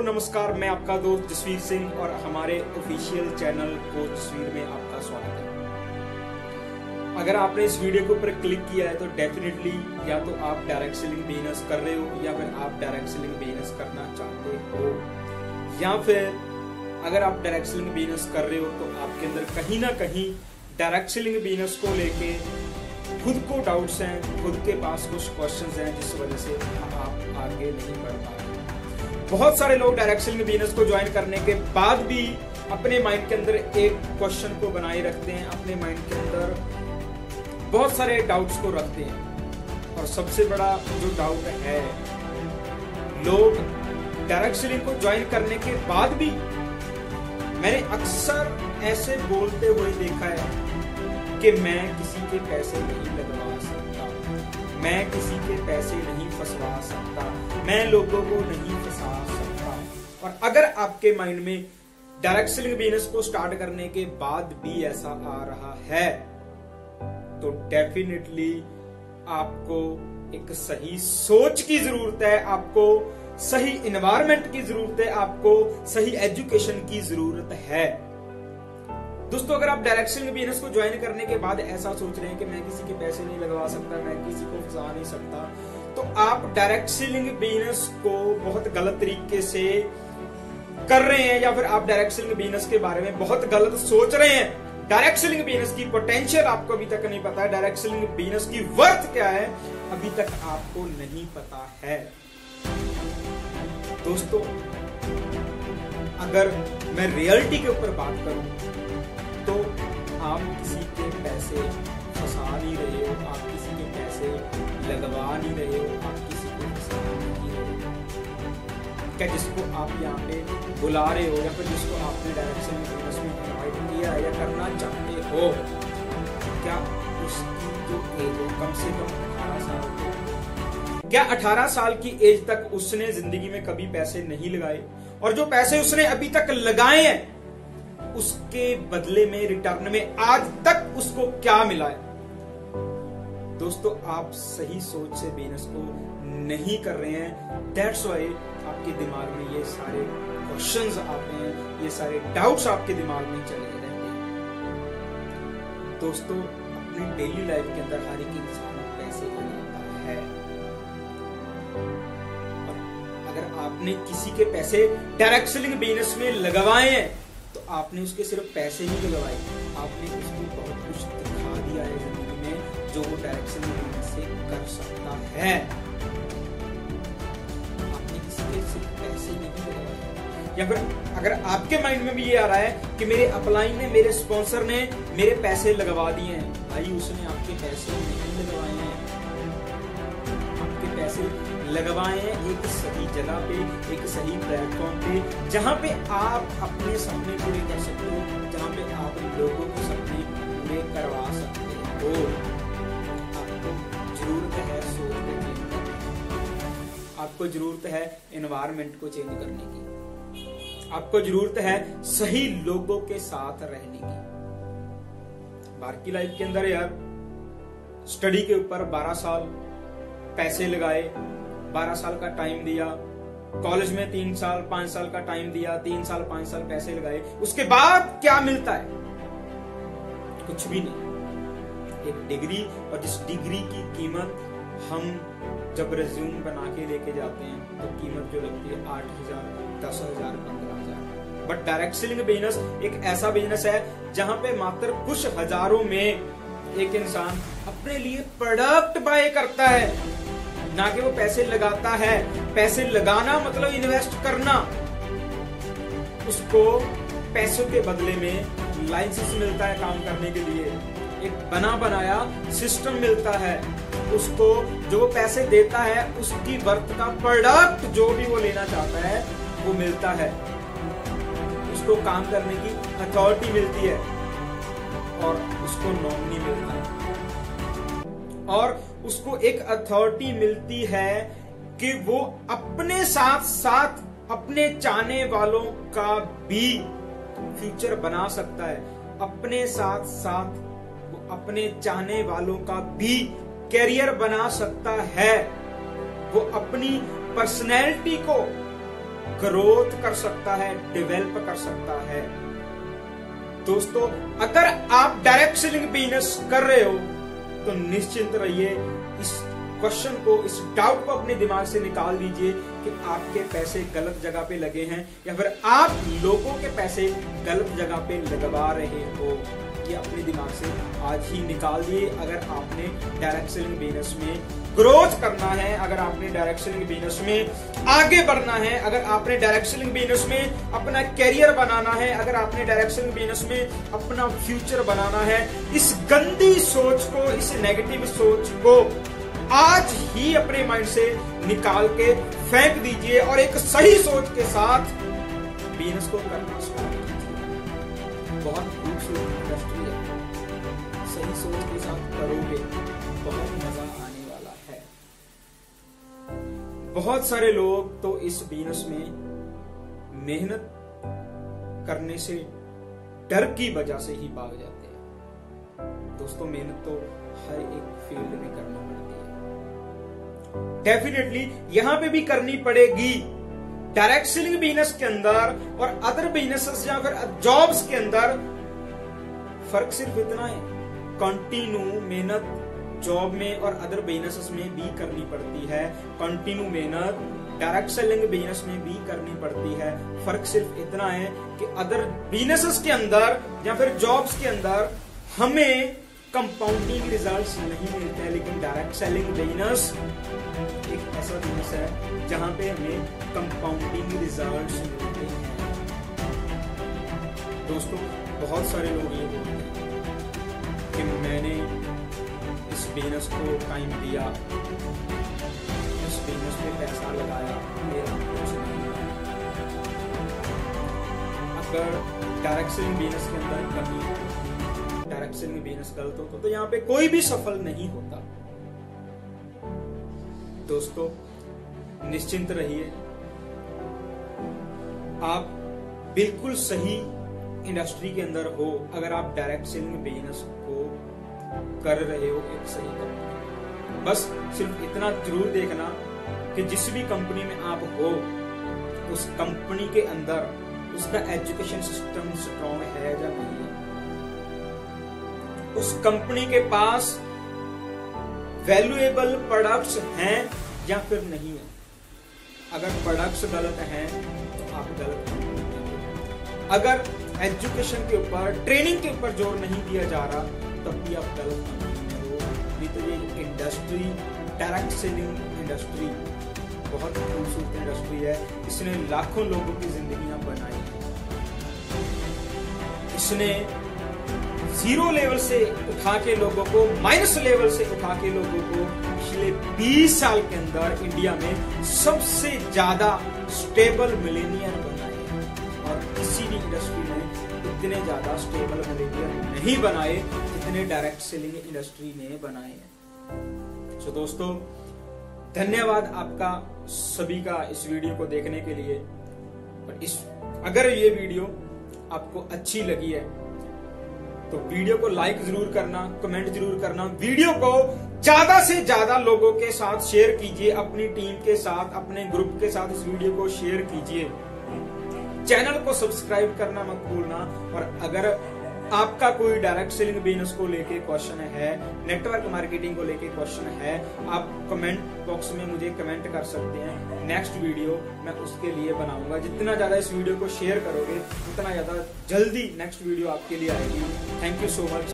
नमस्कार, मैं आपका दोस्त जसवीर सिंह और हमारे ऑफिशियल चैनल कोच जसवीर में आपका स्वागत है। अगर आपने इस वीडियो के ऊपर क्लिक किया है तो डेफिनेटली या तो आप डायरेक्ट सेलिंग बिजनेस कर रहे हो या फिर आप डायरेक्ट सेलिंग बिजनेस करना चाहते हो, या फिर अगर आप डायरेक्ट सेलिंग बिजनेस कर रहे हो तो आपके अंदर कहीं ना कहीं डायरेक्ट सेलिंग बिजनेस को लेके खुद को डाउट्स हैं, खुद के पास कुछ क्वेश्चंस हैं जिस वजह से आप आगे नहीं बढ़ पा रहे। बहुत सारे लोग डायरेक्ट सेलिंग बिजनेस को ज्वाइन करने के बाद भी अपने माइंड के अंदर एक क्वेश्चन को बनाए रखते हैं, अपने माइंड के अंदर बहुत सारे डाउट्स को रखते हैं। और सबसे बड़ा जो डाउट है, लोग डायरेक्ट सेलिंग को ज्वाइन करने के बाद भी मैंने अक्सर ऐसे बोलते हुए देखा है कि मैं किसी के पैसे नहीं लगवा सकता, मैं किसी के पैसे नहीं फंसवा सकता, मैं लोगों को नहीं फंसा सकता। और अगर आपके माइंड में डायरेक्ट सेलिंग बिजनेस को स्टार्ट करने के बाद भी ऐसा आ रहा है तो डेफिनेटली आपको एक सही सोच की जरूरत है, आपको सही एनवायरनमेंट की जरूरत है, आपको सही एजुकेशन की जरूरत है। दोस्तों, अगर आप डायरेक्ट सेलिंग बिजनेस को ज्वाइन करने के बाद ऐसा सोच रहे हैं कि मैं किसी के पैसे नहीं लगवा सकता, मैं किसी को फंसा नहीं सकता, तो आप डायरेक्ट सेलिंग बिजनेस को बहुत गलत तरीके से कर रहे हैं, या फिर आप डायरेक्ट सेलिंग बिजनेस के बारे में बहुत गलत सोच रहे हैं। डायरेक्ट सेलिंग बिजनेस की पोटेंशियल आपको अभी तक नहीं पता है, डायरेक्ट सेलिंग बिजनेस की वर्थ क्या है अभी तक आपको नहीं पता है। दोस्तों, अगर मैं रियलिटी के ऊपर बात करूं तो आप किसी के पैसे फंसा नहीं रहे हो, आप किसी के पैसे लगवा नहीं रहे हो, आप किसी को फंसा नहीं रहे हो। क्या जिसको आप यहाँ पे बुला रहे हो या फिर जिसको आपने डायरेक्ट सेलिंग बिजनेस में इनवाइट किया है या करना चाहते हो, क्या उसकी जो एज है कम से कम 18 साल, क्या 18 साल की एज तक उसने जिंदगी में कभी पैसे नहीं लगाए? और जो पैसे उसने अभी तक लगाए हैं उसके बदले में, रिटर्न में आज तक उसको क्या मिला है? दोस्तों, आप सही सोच से बिजनेस को नहीं कर रहे हैं, दैट्स व्हाई आपके दिमाग में ये सारे क्वेश्चंस आते हैं, ये सारे डाउट्स आपके दिमाग में चले रहते हैं। दोस्तों, अपनी डेली लाइफ के अंदर हर एक इंसान पैसे लगाता है। अगर आपने किसी के पैसे डायरेक्ट सेलिंग बिजनेस में लगवाए हैं तो आपने उसके सिर्फ पैसे नहीं लगवाए, आपने उसको बहुत कुछ दिखा दिया है जिंदगी में जो वो डायरेक्ट सेलिंग बिजनेस से कर सकता है। आपने किसी के सिर्फ पैसे नहीं लगवाए। या फिर अगर आपके माइंड में भी ये आ रहा है कि मेरे अपलाइन ने, मेरे स्पॉन्सर ने मेरे पैसे लगवा दिए हैं, भाई उसने आपके पैसे नहीं लगवाए हैं, आपके पैसे लगवाए हैं एक सही जगह पे, एक सही प्लेटफॉर्म पे, जहां पे आप अपने सपने पूरे कर सकते हो, जहां पे आप लोगों के सपने पूरे करवा सकते हो। आपको जरूरत है सोच को चेंज करने की, आपको जरूरत है एनवायरनमेंट को चेंज करने की, आपको जरूरत है सही लोगों के साथ रहने की। बाहर की लाइफ के अंदर यार, स्टडी के ऊपर 12 साल पैसे लगाए, 12 साल का टाइम दिया, कॉलेज में 3 साल 5 साल का टाइम दिया, 3 साल 5 साल पैसे लगाए, उसके बाद क्या मिलता है? कुछ भी नहीं। एक डिग्री, और जिस डिग्री की कीमत हम जब रिज्यूम बना के लेके जाते हैं तो कीमत जो लगती है 8,000, 10,000, 15,000। बट डायरेक्ट सेलिंग बिजनेस एक ऐसा बिजनेस है जहां पे मात्र कुछ हजारों में एक इंसान अपने लिए प्रोडक्ट बाय करता है, ना कि वो पैसे लगाता है। पैसे लगाना मतलब इन्वेस्ट करना। उसको पैसों के बदले में लाइसेंस मिलता है काम करने के लिए, एक बना बनाया सिस्टम मिलता है। उसको जो पैसे देता है उसकी वर्थ का प्रोडक्ट जो भी वो लेना चाहता है वो मिलता है। उसको काम करने की अथॉरिटी मिलती है और उसको नॉमिनी मिलता है, और उसको एक अथॉरिटी मिलती है कि वो अपने साथ साथ अपने चाहने वालों का भी फ्यूचर बना सकता है, अपने साथ साथ वो अपने चाहने वालों का भी कैरियर बना सकता है। वो अपनी पर्सनैलिटी को ग्रोथ कर सकता है, डेवलप कर सकता है। दोस्तों, अगर आप डायरेक्ट सेलिंग बिजनेस कर रहे हो तो निश्चिंत रहिए, इस क्वेश्चन को, इस डाउट को अपने दिमाग से निकाल दीजिए कि आपके पैसे गलत जगह पे लगे हैं या फिर आप लोगों के पैसे गलत जगह पे लगवा रहे हो। ये अपने दिमाग से आज ही निकाल दिए। अगर आपने डायरेक्ट सेलिंग बिजनेस में ग्रोथ करना है, अगर आपने डायरेक्ट सेलिंग बिजनेस में आगे बढ़ना है, अगर आपने डायरेक्ट सेलिंग बिजनेस में अपना कैरियर बनाना है, अगर आपने डायरेक्ट सेलिंग बिजनेस में अपना फ्यूचर बनाना है, इस गंदी सोच को, इस नेगेटिव सोच को आज ही अपने माइंड से निकाल के फेंक दीजिए और एक सही सोच के साथ बिजनेस को करना स्टार्ट कीजिए। बहुत खूबसूरत इंडस्ट्री है, सही सोच के साथ करोगे बहुत मजा आने वाला है। बहुत सारे लोग तो इस बिजनेस में मेहनत करने से डर की वजह से ही भाग जाते हैं। दोस्तों, मेहनत तो हर एक फील्ड में करनी पड़ती है, डेफिनेटली यहां पे भी करनी पड़ेगी। डायरेक्ट सेलिंग बिजनेस के अंदर और अदर बिजनेसेस या फिर जॉब्स के अंदर फर्क सिर्फ इतना है, कंटिन्यू मेहनत जॉब में और अदर बिजनेसेस में भी करनी पड़ती है, कंटिन्यू मेहनत डायरेक्ट सेलिंग बिजनेस में भी करनी पड़ती है। फर्क सिर्फ इतना है कि अदर बिजनेसेस के अंदर या फिर जॉब्स के अंदर हमें कंपाउंडिंग रिजल्ट्स नहीं मिलते हैं, लेकिन डायरेक्ट सेलिंग बिजनेस एक ऐसा बिजनेस है जहां पे हमें कंपाउंडिंग रिजल्ट्स मिलते हैं। दोस्तों, बहुत सारे लोग ये बोलते हैं कि मैंने इस बिजनेस को टाइम दिया, इस बिजनेस पे पैसा लगाया, मेरा कुछ नहीं हुआ। अगर डायरेक्ट सेलिंग बिजनेस के अंदर कमी, डायरेक्ट सेलिंग बिजनेस गलत हो तो यहाँ पे कोई भी सफल नहीं होता। दोस्तों, निश्चिंत रहिए, आप बिल्कुल सही इंडस्ट्री के अंदर हो अगर आप डायरेक्ट सेलिंग बिजनेस को कर रहे हो एक सही कंपनी। बस सिर्फ इतना जरूर देखना कि जिस भी कंपनी में आप हो उस कंपनी के अंदर उसका एजुकेशन सिस्टम स्ट्रॉन्ग है या नहीं है, उस कंपनी के पास वैल्यूएबल प्रोडक्ट्स हैं या फिर नहीं है। अगर प्रोडक्ट्स गलत हैं तो आप गलत हैं। अगर एजुकेशन के ऊपर, ट्रेनिंग के ऊपर जोर नहीं दिया जा रहा तब भी आप गलत हैं। नहीं तो ये इंडस्ट्री, डायरेक्ट सेलिंग इंडस्ट्री बहुत खूबसूरत इंडस्ट्री है। इसने लाखों लोगों की जिंदगियां बनाई हैं। इसने जीरो लेवल से उठा के लोगों को, माइनस लेवल से उठा के लोगों को पिछले 20 साल के अंदर इंडिया में सबसे ज्यादा स्टेबल मिलेनियर बनाए हैं। और किसी भी इंडस्ट्री में इतने ज्यादा स्टेबल मिलेनियर नहीं बनाए जितने डायरेक्ट सेलिंग इंडस्ट्री ने बनाए हैं। सो दोस्तों, धन्यवाद आपका सभी का इस वीडियो को देखने के लिए। अगर ये वीडियो आपको अच्छी लगी है तो वीडियो को लाइक जरूर करना, कमेंट जरूर करना, वीडियो को ज्यादा से ज्यादा लोगों के साथ शेयर कीजिए, अपनी टीम के साथ, अपने ग्रुप के साथ इस वीडियो को शेयर कीजिए। चैनल को सब्सक्राइब करना मत भूलना। और अगर आपका कोई डायरेक्ट सेलिंग बिजनेस को लेके क्वेश्चन है, नेटवर्क मार्केटिंग को लेके क्वेश्चन है, आप कमेंट बॉक्स में मुझे कमेंट कर सकते हैं। नेक्स्ट वीडियो मैं उसके लिए बनाऊंगा। जितना ज्यादा इस वीडियो को शेयर करोगे उतना ज्यादा जल्दी नेक्स्ट वीडियो आपके लिए आएगी। Thank you so much.